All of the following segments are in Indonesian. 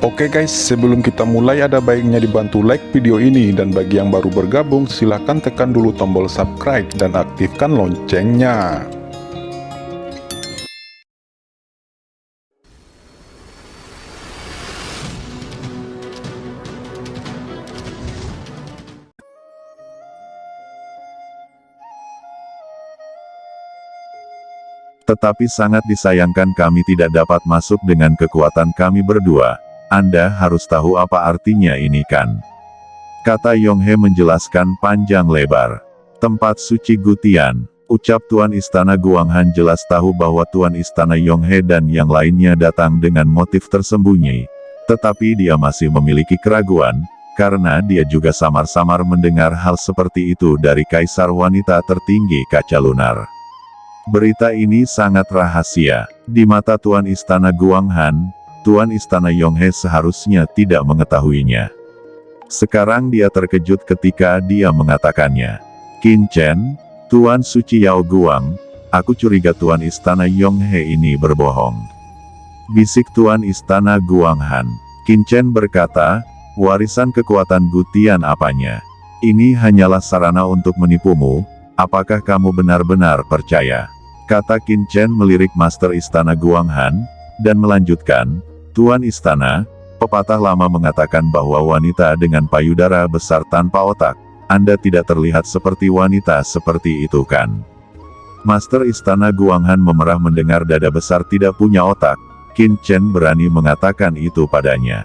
Oke guys, sebelum kita mulai ada baiknya dibantu like video ini, dan bagi yang baru bergabung silahkan tekan dulu tombol subscribe dan aktifkan loncengnya. Tetapi sangat disayangkan kami tidak dapat masuk dengan kekuatan kami berdua. Anda harus tahu apa artinya ini kan? Kata Yonghe menjelaskan panjang lebar. Tempat suci Gutian. Ucap Tuan Istana Guanghan jelas tahu bahwa Tuan Istana Yonghe dan yang lainnya datang dengan motif tersembunyi. Tetapi dia masih memiliki keraguan, karena dia juga samar-samar mendengar hal seperti itu dari Kaisar Wanita Tertinggi Kaca Lunar. Berita ini sangat rahasia. Di mata Tuan Istana Guanghan, Tuan Istana Yonghe seharusnya tidak mengetahuinya. Sekarang dia terkejut ketika dia mengatakannya. Qin Chen, Tuan Suci Yao Guang, aku curiga Tuan Istana Yonghe ini berbohong. Bisik Tuan Istana Guanghan. Qin Chen berkata, warisan kekuatan Gutian apanya? Ini hanyalah sarana untuk menipumu, apakah kamu benar-benar percaya? Kata Qin Chen melirik Master Istana Guanghan, dan melanjutkan, Tuan Istana, pepatah lama mengatakan bahwa wanita dengan payudara besar tanpa otak, Anda tidak terlihat seperti wanita seperti itu kan? Master Istana Guanghan memerah mendengar dada besar tidak punya otak. Qin Chen berani mengatakan itu padanya.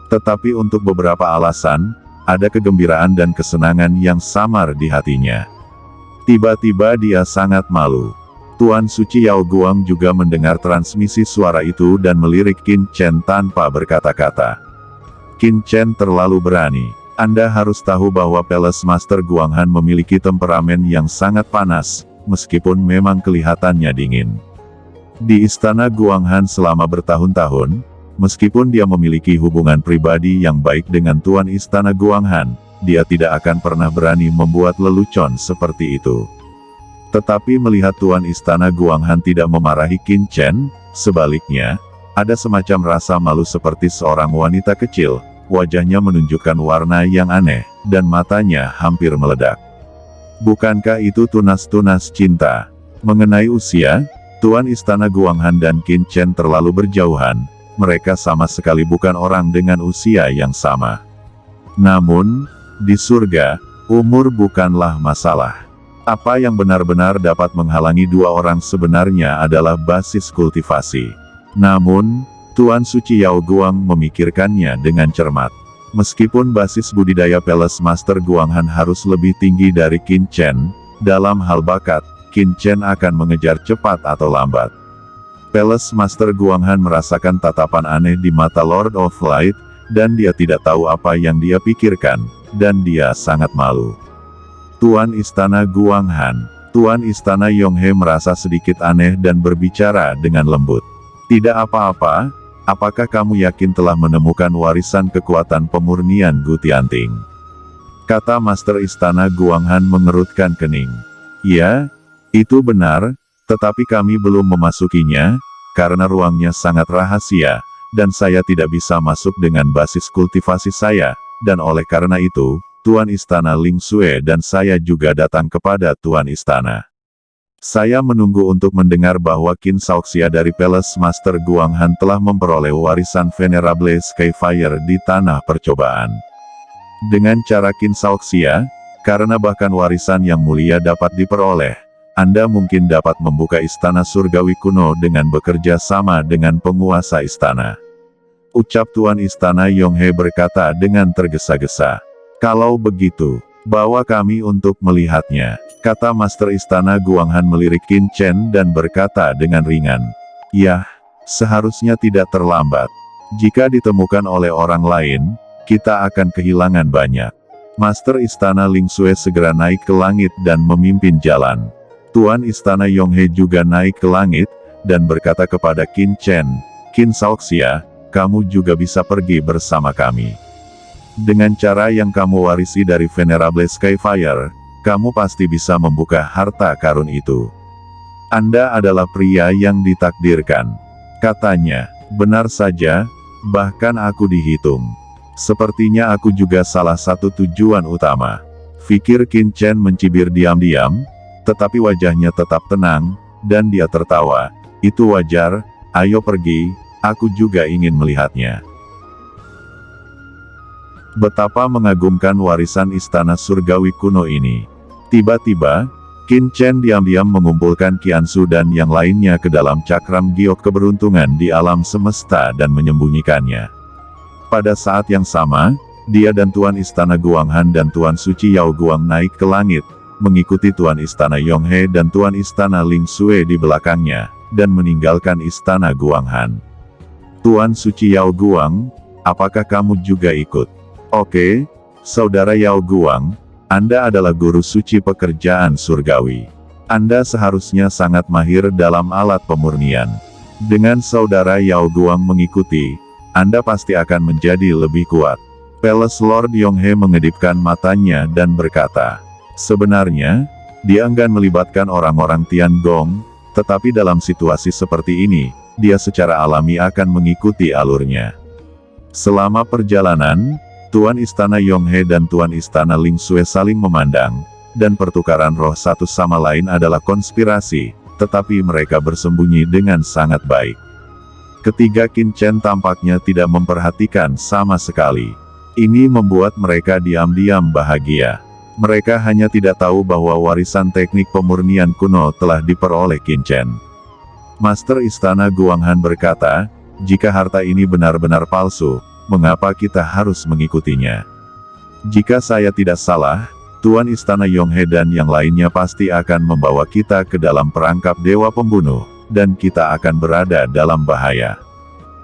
Tetapi untuk beberapa alasan, ada kegembiraan dan kesenangan yang samar di hatinya. Tiba-tiba dia sangat malu. Tuan Suci Yao Guang juga mendengar transmisi suara itu dan melirik Qin Chen tanpa berkata-kata. Qin Chen terlalu berani. Anda harus tahu bahwa Palace Master Guanghan memiliki temperamen yang sangat panas, meskipun memang kelihatannya dingin. Di Istana Guanghan selama bertahun-tahun, meskipun dia memiliki hubungan pribadi yang baik dengan Tuan Istana Guanghan, dia tidak akan pernah berani membuat lelucon seperti itu. Tetapi melihat Tuan Istana Guanghan tidak memarahi Qin Chen, sebaliknya, ada semacam rasa malu seperti seorang wanita kecil, wajahnya menunjukkan warna yang aneh, dan matanya hampir meledak. Bukankah itu tunas-tunas cinta? Mengenai usia, Tuan Istana Guanghan dan Qin Chen terlalu berjauhan, mereka sama sekali bukan orang dengan usia yang sama. Namun, di surga, umur bukanlah masalah. Apa yang benar-benar dapat menghalangi dua orang sebenarnya adalah basis kultivasi. Namun, Tuan Suci Yao Guang memikirkannya dengan cermat. Meskipun basis budidaya Palace Master Guanghan harus lebih tinggi dari Qin Chen, dalam hal bakat, Qin Chen akan mengejar cepat atau lambat. Palace Master Guanghan merasakan tatapan aneh di mata Lord of Light, dan dia tidak tahu apa yang dia pikirkan, dan dia sangat malu. Tuan Istana Guanghan, Tuan Istana Yonghe merasa sedikit aneh dan berbicara dengan lembut. Tidak apa-apa, apakah kamu yakin telah menemukan warisan kekuatan pemurnian Gutianting? Kata Master Istana Guanghan mengerutkan kening. Ya, itu benar, tetapi kami belum memasukinya, karena ruangnya sangat rahasia, dan saya tidak bisa masuk dengan basis kultivasi saya, dan oleh karena itu, Tuan Istana Ling Xue dan saya juga datang kepada Tuan Istana. Saya menunggu untuk mendengar bahwa Qin Shaoxia dari Palace Master Guanghan telah memperoleh warisan Venerable Skyfire di tanah percobaan. Dengan cara Qin Shaoxia, karena bahkan warisan yang mulia dapat diperoleh, Anda mungkin dapat membuka istana surgawi kuno dengan bekerja sama dengan penguasa istana. Ucap Tuan Istana Yonghe berkata dengan tergesa-gesa. Kalau begitu, bawa kami untuk melihatnya, kata Master Istana Guanghan melirik Qin Chen dan berkata dengan ringan. Yah, seharusnya tidak terlambat. Jika ditemukan oleh orang lain, kita akan kehilangan banyak. Master Istana Ling Xue segera naik ke langit dan memimpin jalan. Tuan Istana Yonghe juga naik ke langit, dan berkata kepada Qin Chen, Qin Shaoxia, kamu juga bisa pergi bersama kami. Dengan cara yang kamu warisi dari Venerable Skyfire, kamu pasti bisa membuka harta karun itu. Anda adalah pria yang ditakdirkan. Katanya, benar saja, Bahkan aku dihitung. Sepertinya aku juga salah satu tujuan utama. Pikir Qin Chen mencibir diam-diam, tetapi wajahnya tetap tenang, dan dia tertawa. Itu wajar, ayo pergi, aku juga ingin melihatnya. Betapa mengagumkan warisan istana surgawi kuno ini. Tiba-tiba, Qin Chen diam-diam mengumpulkan Qiansu dan yang lainnya ke dalam cakram giok keberuntungan di alam semesta dan menyembunyikannya. Pada saat yang sama, dia dan Tuan Istana Guanghan dan Tuan Suci Yao Guang naik ke langit, mengikuti Tuan Istana Yonghe dan Tuan Istana Ling Sui di belakangnya, dan meninggalkan Istana Guanghan. Tuan Suci Yao Guang, apakah kamu juga ikut? Oke, Saudara Yao Guang, Anda adalah guru suci pekerjaan surgawi. Anda seharusnya sangat mahir dalam alat pemurnian. Dengan Saudara Yao Guang mengikuti, Anda pasti akan menjadi lebih kuat. Palace Lord Yonghe mengedipkan matanya dan berkata, sebenarnya, dia enggan melibatkan orang-orang Tiangong, tetapi dalam situasi seperti ini, dia secara alami akan mengikuti alurnya. Selama perjalanan, Tuan Istana Yonghe dan Tuan Istana Ling Sui saling memandang, dan pertukaran roh satu sama lain adalah konspirasi, tetapi mereka bersembunyi dengan sangat baik. Ketiga Qin Chen tampaknya tidak memperhatikan sama sekali. Ini membuat mereka diam-diam bahagia. Mereka hanya tidak tahu bahwa warisan teknik pemurnian kuno telah diperoleh Qin Chen. Master Istana Guanghan berkata, jika harta ini benar-benar palsu, mengapa kita harus mengikutinya? Jika saya tidak salah, Tuan Istana Yonghe dan yang lainnya pasti akan membawa kita ke dalam perangkap dewa pembunuh, dan kita akan berada dalam bahaya.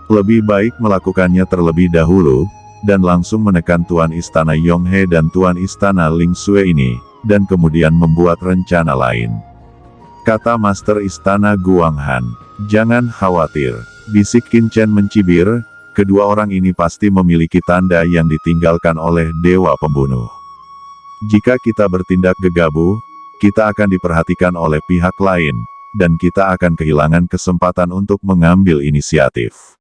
Lebih baik melakukannya terlebih dahulu, dan langsung menekan Tuan Istana Yonghe dan Tuan Istana Ling Sui ini, dan kemudian membuat rencana lain. Kata Master Istana Guanghan, jangan khawatir, bisik Qin Chen mencibir, kedua orang ini pasti memiliki tanda yang ditinggalkan oleh dewa pembunuh. Jika kita bertindak gegabah, kita akan diperhatikan oleh pihak lain, dan kita akan kehilangan kesempatan untuk mengambil inisiatif.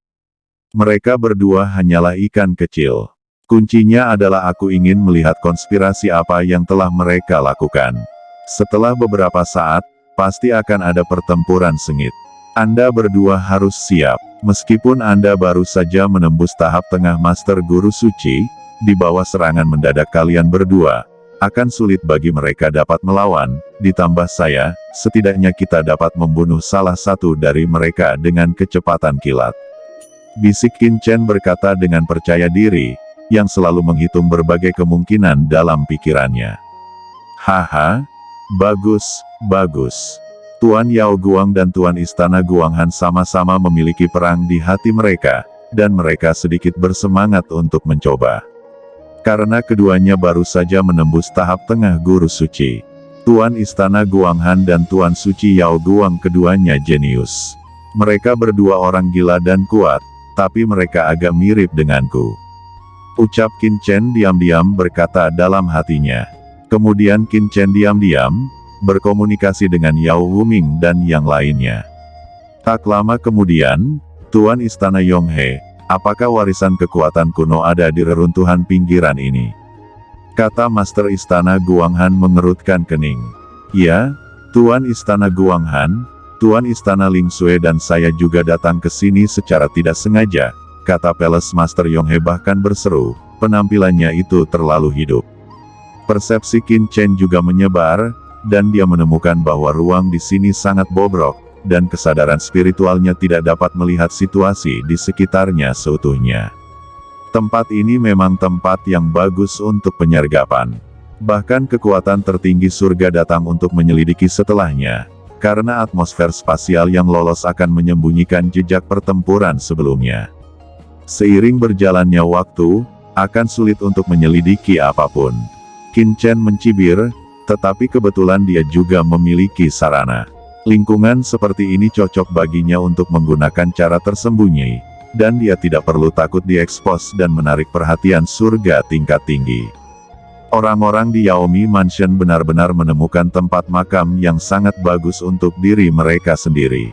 Mereka berdua hanyalah ikan kecil. Kuncinya adalah aku ingin melihat konspirasi apa yang telah mereka lakukan. Setelah beberapa saat, pasti akan ada pertempuran sengit. Anda berdua harus siap. Meskipun Anda baru saja menembus tahap tengah Master Guru Suci, di bawah serangan mendadak kalian berdua, akan sulit bagi mereka dapat melawan, ditambah saya, setidaknya kita dapat membunuh salah satu dari mereka dengan kecepatan kilat. Bisik Qin Chen berkata dengan percaya diri, yang selalu menghitung berbagai kemungkinan dalam pikirannya. Haha, bagus, bagus. Tuan Yao Guang dan Tuan Istana Guanghan sama-sama memiliki perang di hati mereka, dan mereka sedikit bersemangat untuk mencoba. Karena keduanya baru saja menembus tahap tengah Guru Suci. Tuan Istana Guanghan dan Tuan Suci Yao Guang keduanya jenius. Mereka berdua orang gila dan kuat, tapi mereka agak mirip denganku. Ucap Qin Chen diam-diam berkata dalam hatinya. Kemudian Qin Chen diam-diam berkomunikasi dengan Yao Wuming dan yang lainnya. Tak lama kemudian, Tuan Istana Yonghe, apakah warisan kekuatan kuno ada di reruntuhan pinggiran ini? Kata Master Istana Guanghan mengerutkan kening. Ya, Tuan Istana Guanghan, Tuan Istana Ling Sui dan saya juga datang ke sini secara tidak sengaja, kata Palace Master Yonghe bahkan berseru, penampilannya itu terlalu hidup. Persepsi Qin Chen juga menyebar, dan dia menemukan bahwa ruang di sini sangat bobrok, dan kesadaran spiritualnya tidak dapat melihat situasi di sekitarnya seutuhnya. Tempat ini memang tempat yang bagus untuk penyergapan. Bahkan kekuatan tertinggi surga datang untuk menyelidiki setelahnya, karena atmosfer spasial yang lolos akan menyembunyikan jejak pertempuran sebelumnya. Seiring berjalannya waktu, akan sulit untuk menyelidiki apapun. Qin Chen mencibir, tetapi kebetulan dia juga memiliki sarana. Lingkungan seperti ini cocok baginya untuk menggunakan cara tersembunyi, dan dia tidak perlu takut diekspos dan menarik perhatian surga tingkat tinggi. Orang-orang di Yaomi Mansion benar-benar menemukan tempat makam yang sangat bagus untuk diri mereka sendiri.